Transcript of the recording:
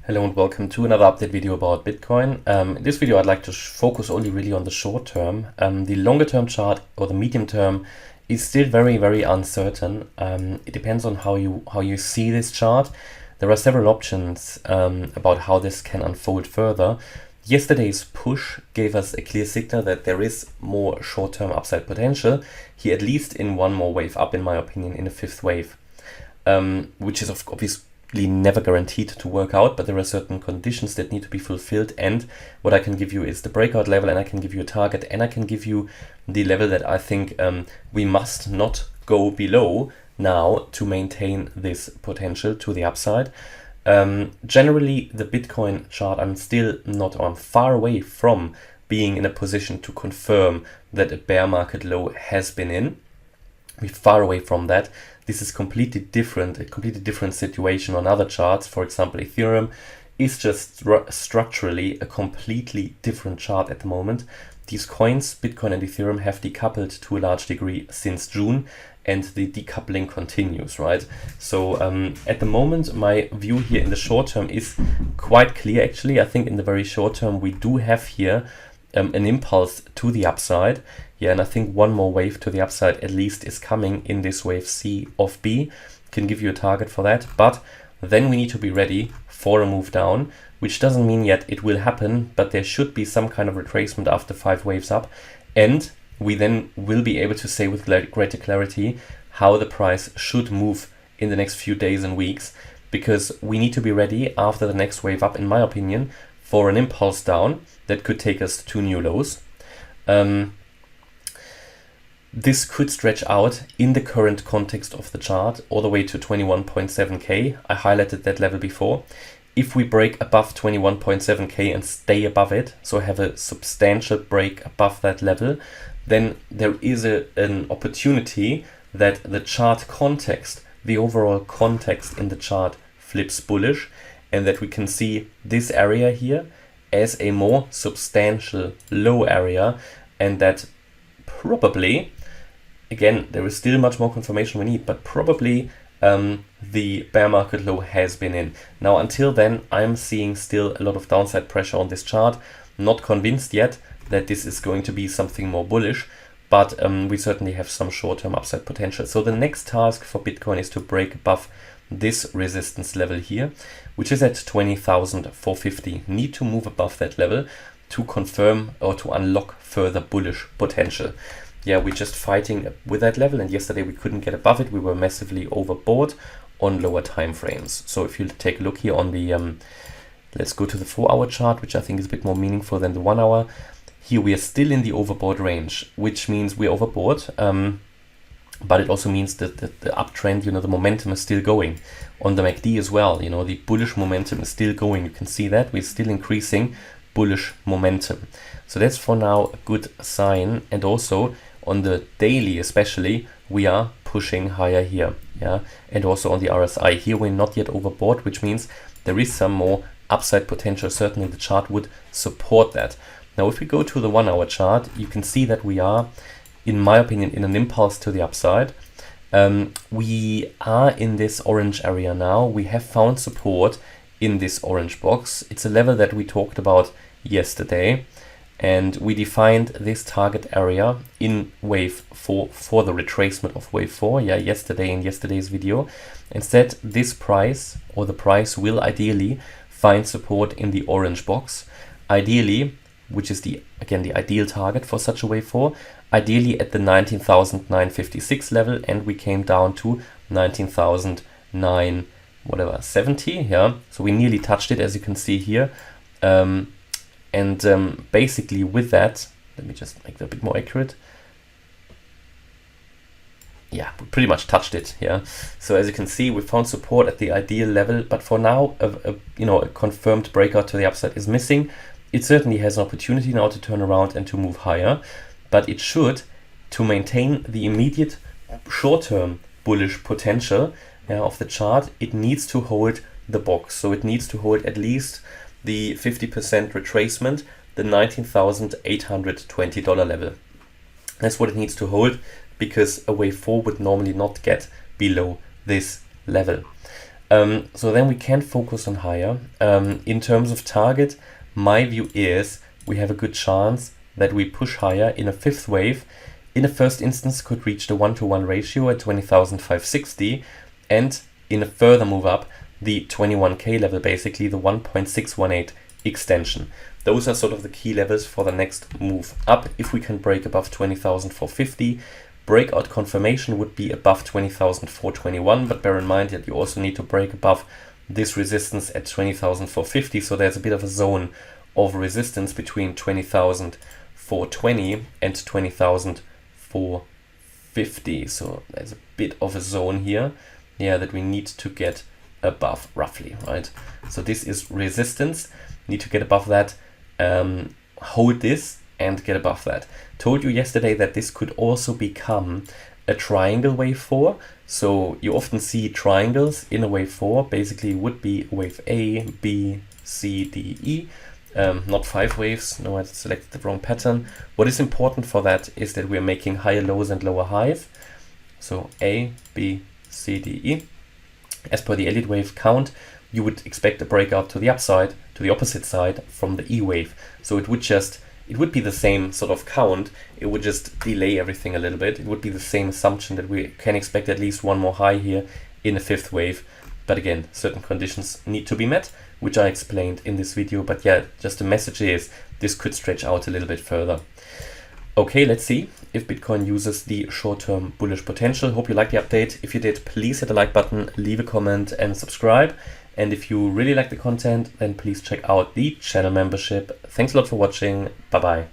Hello and welcome to another update video about Bitcoin. In this video I'd like to focus only really on the short term. The longer term chart or the medium term is still very uncertain. It depends on how you see this chart. There are several options about how this can unfold further. Yesterday's push gave us a clear signal that there is more short-term upside potential here, at least in one more wave up, in my opinion, in a fifth wave, which is obviously never guaranteed to work out, but there are certain conditions that need to be fulfilled. And what I can give you is the breakout level, and I can give you a target, and I can give you the level that I think we must not go below now to maintain this potential to the upside. Generally, the Bitcoin chart, I'm far away from being in a position to confirm that a bear market low has been in. We're far away from that. This is a completely different situation on other charts. For example, Ethereum is just structurally a completely different chart at the moment. These coins, Bitcoin and Ethereum, have decoupled to a large degree since June, and the decoupling continues, right? So at the moment, my view here in the short term is quite clear, actually. I think in the very short term, we do have here an impulse to the upside. Yeah, and I think one more wave to the upside at least is coming in this wave C of B. Can give you a target for that, but then we need to be ready for a move down, which doesn't mean yet it will happen, but there should be some kind of retracement after 5 waves up, and we then will be able to say with greater clarity how the price should move in the next few days and weeks, because we need to be ready after the next wave up, in my opinion, for an impulse down that could take us to new lows. This could stretch out in the current context of the chart all the way to 21.7k. I highlighted that level before. If we break above 21.7k and stay above it, so have a substantial break above that level, then there is an opportunity that the chart context, the overall context in the chart, flips bullish, and that we can see this area here as a more substantial low area, and that probably, again, there is still much more confirmation we need, but probably the bear market low has been in. Now, until then, I'm seeing still a lot of downside pressure on this chart. Not convinced yet that this is going to be something more bullish, but we certainly have some short-term upside potential. So the next task for Bitcoin is to break above this resistance level here, which is at 20,450. Need to move above that level to confirm or to unlock further bullish potential. Yeah, we're just fighting with that level, and yesterday we couldn't get above it. We were massively overbought on lower time frames. So if you take a look here on the, let's go to the 4-hour chart, which I think is a bit more meaningful than the 1 hour. Here we are still in the overbought range, which means we're overbought, but it also means that the uptrend, the momentum is still going. On the MACD as well, the bullish momentum is still going. You can see that we're still increasing bullish momentum. So that's for now a good sign. And also on the daily especially, we are pushing higher here. Yeah, and also on the RSI here, we're not yet overbought, which means there is some more upside potential. Certainly the chart would support that. Now, if we go to the 1-hour chart, you can see that we are, in my opinion, in an impulse to the upside. We are in this orange area now. We have found support in this orange box. It's a level that we talked about yesterday, and we defined this target area in wave 4 for the retracement of wave 4. Yeah, yesterday in yesterday's video. Instead, this price, or the price, will ideally find support in the orange box. Ideally, which is again the ideal target for such a wave 4, ideally at the 19,956 level, and we came down to 19,970. Yeah, so we nearly touched it, as you can see here. Basically with that, let me just make that a bit more accurate. Yeah, we pretty much touched it. Yeah, so as you can see, we found support at the ideal level, but for now, a confirmed breakout to the upside is missing. It certainly has an opportunity now to turn around and to move higher, but it should, to maintain the immediate short-term bullish potential of the chart, it needs to hold the box. So it needs to hold at least the 50% retracement, the $19,820 level. That's what it needs to hold, because a wave 4 would normally not get below this level. So then we can focus on higher. In terms of target, my view is we have a good chance that we push higher in a fifth wave. In a first instance, could reach the 1-to-1 ratio at 20,560, and in a further move up, the 21k level, basically the 1.618 extension. Those are sort of the key levels for the next move up. If we can break above 20,450, breakout confirmation would be above 20,421, but bear in mind that you also need to break above this resistance at 20,450, so there's a bit of a zone of resistance between 20,420 and 20,450. So there's a bit of a zone here, that we need to get above roughly, right? So this is resistance, need to get above that, hold this and get above that. Told you yesterday that this could also become a triangle wave 4. So you often see triangles in a wave 4, basically would be wave A, B, C, D, E. Not 5 waves, no, I selected the wrong pattern. What is important for that is that we're making higher lows and lower highs. So A, B, C, D, E. As per the Elliott Wave count, you would expect a breakout to the upside, to the opposite side from the E wave. So it would be the same sort of count, it would just delay everything a little bit. It would be the same assumption that we can expect at least one more high here in the fifth wave. But again, certain conditions need to be met, which I explained in this video. But yeah, just the message is this could stretch out a little bit further. Okay, let's see if Bitcoin uses the short-term bullish potential. Hope you liked the update. If you did, please hit the like button, leave a comment and subscribe. And if you really like the content, then please check out the channel membership. Thanks a lot for watching. Bye-bye.